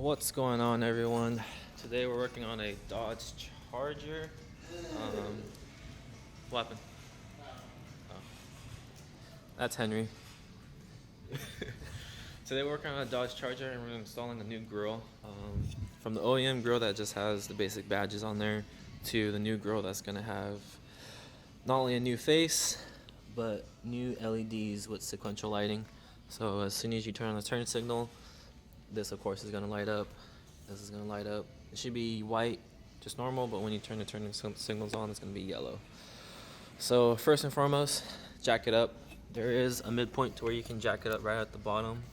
What's going on, everyone? Today we're working on a Dodge Charger. What happened? Oh. That's Henry. Today we're working on a Dodge Charger and we're installing a new grille. From the OEM grille that just has the basic badges on there to the new grille that's going to have not only a new face but new LEDs with sequential lighting. So as soon as you turn on the turn signal, this of course is going to light up. This is going to light up. It should be white, just normal, but when you turn the turning signals on, it's going to be yellow. So first and foremost, jack it up. There is a midpoint to where you can jack it up right at the bottom.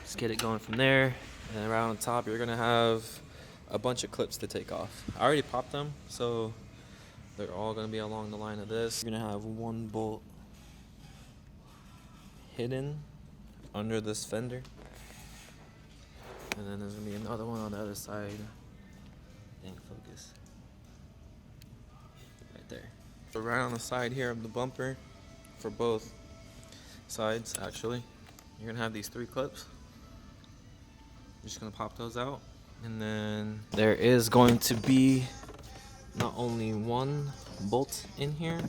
Just get it going from there, and right on top you're going to have a bunch of clips to take off. I already popped them, so they're all going to be along the line of this. You're going to have one bolt hidden under this fender. And then there's going to be another one on the other side. Dang, focus. Right there. So right on the side here of the bumper, for both sides actually, you're going to have these 3 clips. You're just going to pop those out. And then there is going to be not only one bolt in here,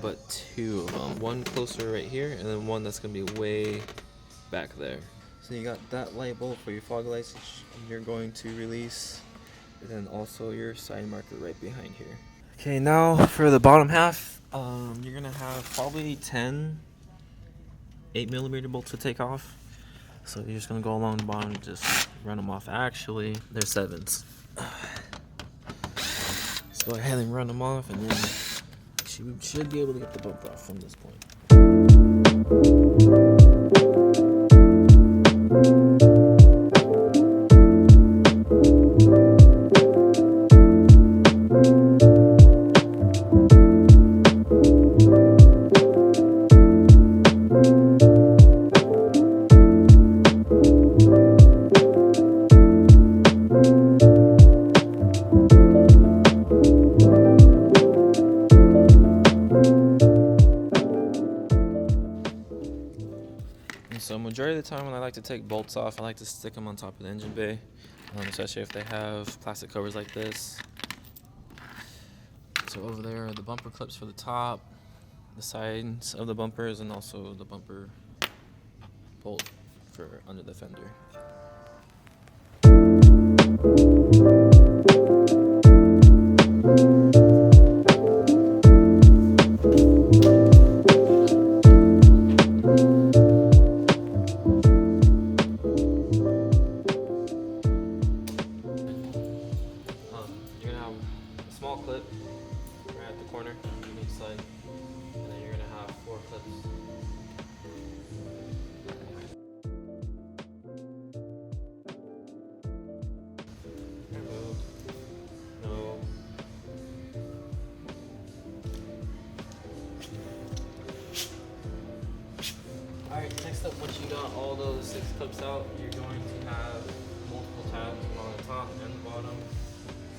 but 2 of them. One closer right here, and then one that's going to be way back there. So you got that light bulb for your fog lights you're going to release, and then also your side marker right behind here. Okay, now for the bottom half, you're gonna have probably 10 8mm bolts to take off. So you're just gonna go along the bottom and just run them off. Actually, they're 7s. So go ahead and run them off, and then you should be able to get the bumper off from this point. So majority of the time when I like to take bolts off, I like to stick them on top of the engine bay, especially if they have plastic covers like this. So over there are the bumper clips for the top, the sides of the bumpers, and also the bumper bolt for under the fender. Small clip right at the corner on each side, and then you're going to have 4 clips. No. Alright, next up, once you got all those 6 clips out, you're going to have multiple tabs on the top and the bottom.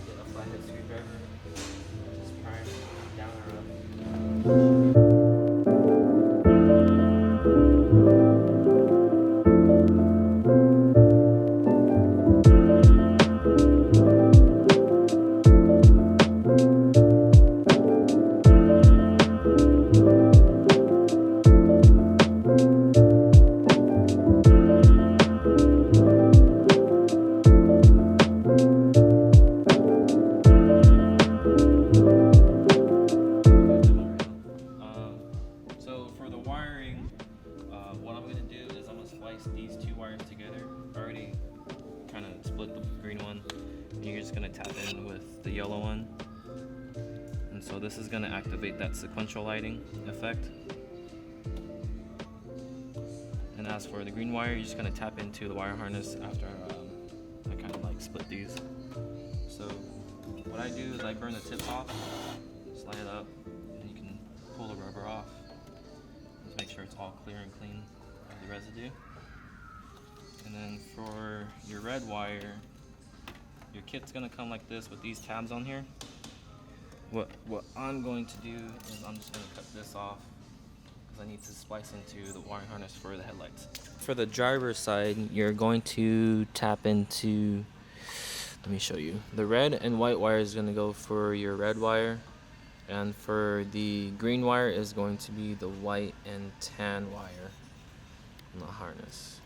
Get a flathead screwdriver. Just pry down or up. These 2 wires together. I already kind of split the green one, and you're just going to tap in with the yellow one, and so this is going to activate that sequential lighting effect. And as for the green wire, you're just going to tap into the wire harness after I kind of like split these. So what I do is I burn the tip off, slide it up, and you can pull the rubber off. Just make sure it's all clear and clean of the residue. And then for your red wire, your kit's gonna come like this with these tabs on here. What I'm going to do is I'm just gonna cut this off because I need to splice into the wiring harness for the headlights. For the driver's side, you're going to tap into, let me show you. The red and white wire is going to go for your red wire, and for the green wire is going to be the white and tan wire in the harness.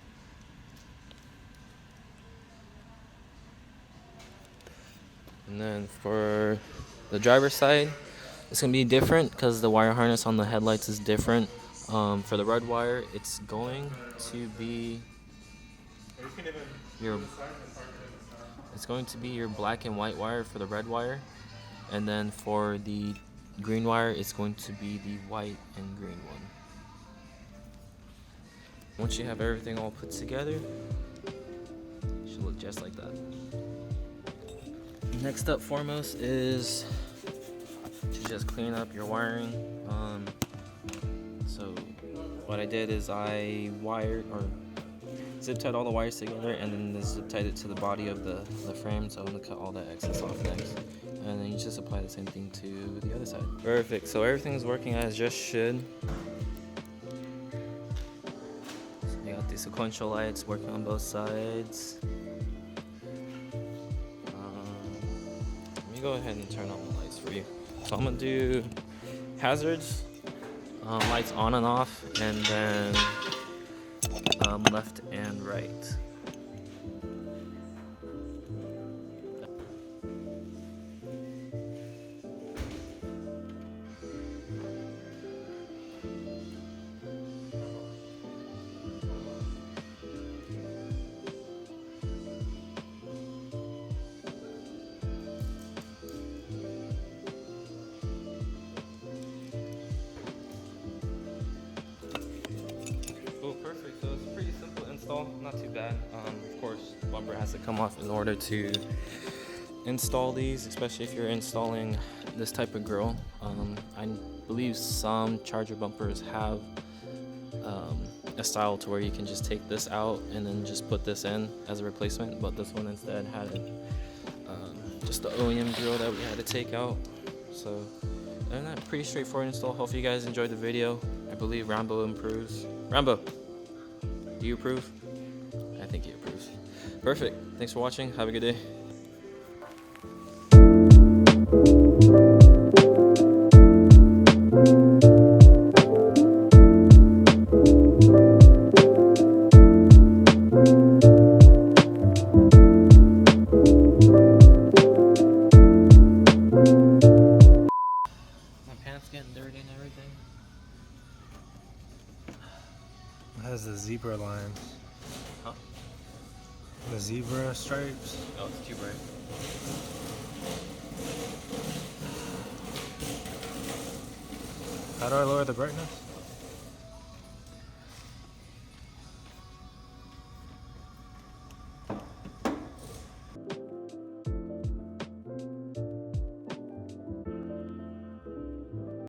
And then for the driver's side, it's going to be different because the wire harness on the headlights is different. For the red wire, it's going to be your black and white wire for the red wire, and then for the green wire, it's going to be the white and green one. Once you have everything all put together, it should look just like that. Next up foremost is to just clean up your wiring. So what I did is I wired or zip tied all the wires together, and then zip tied it to the body of the frame. So I'm gonna cut all that excess off next, and then you just apply the same thing to the other side. Perfect. So everything's working as just should. So you got the sequential lights working on both sides. Let me go ahead and turn on the lights for you. So I'm gonna do hazards, lights on and off, and then left and right. Perfect. So it's a pretty simple install, not too bad. Of course, the bumper has to come off in order to install these, especially if you're installing this type of grille. I believe some Charger bumpers have a style to where you can just take this out and then just put this in as a replacement, but this one instead had just the OEM grille that we had to take out. So other than that, pretty straightforward install. Hopefully you guys enjoyed the video. I believe Rambo approves. Rambo, do you approve? I think he approves. Perfect. Thanks for watching. Have a good day. My pants getting dirty and everything. It has the zebra lines. Huh? The zebra stripes. Oh, it's too bright. How do I lower the brightness?